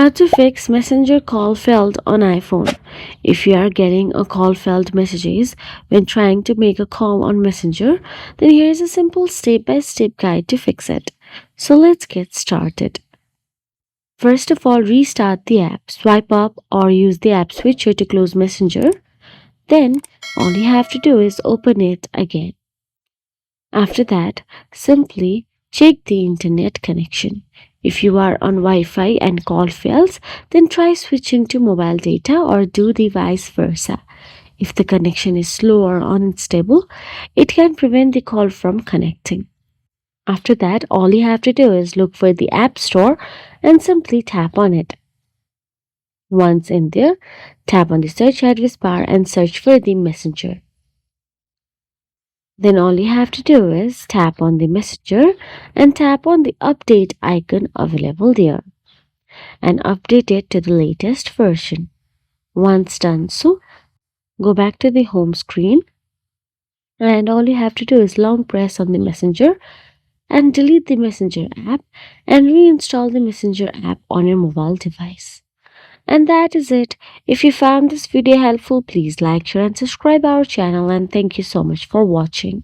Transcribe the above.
How to fix messenger call failed on iPhone. If you are getting a call failed messages when trying to make a call on Messenger, then here is a simple step-by-step guide to fix it. So let's get started. First of all, restart the app. Swipe up or use the app switcher to close Messenger. Then all you have to do is open it again. After that, simply check the internet connection. If you are on Wi-Fi and call fails, then try switching to mobile data or do the vice versa. If the connection is slow or unstable, it can prevent the call from connecting. After that, all you have to do is look for the App Store and simply tap on it. Once in there, tap on the search address bar and search for the messenger. Then all you have to do is tap on the messenger and tap on the update icon available there and update it to the latest version. Once done so, go back to the home screen and all you have to do is long press on the messenger and delete the messenger app and reinstall the messenger app on your mobile device. And that is it. If you found this video helpful, please like, share and subscribe our channel, and thank you so much for watching.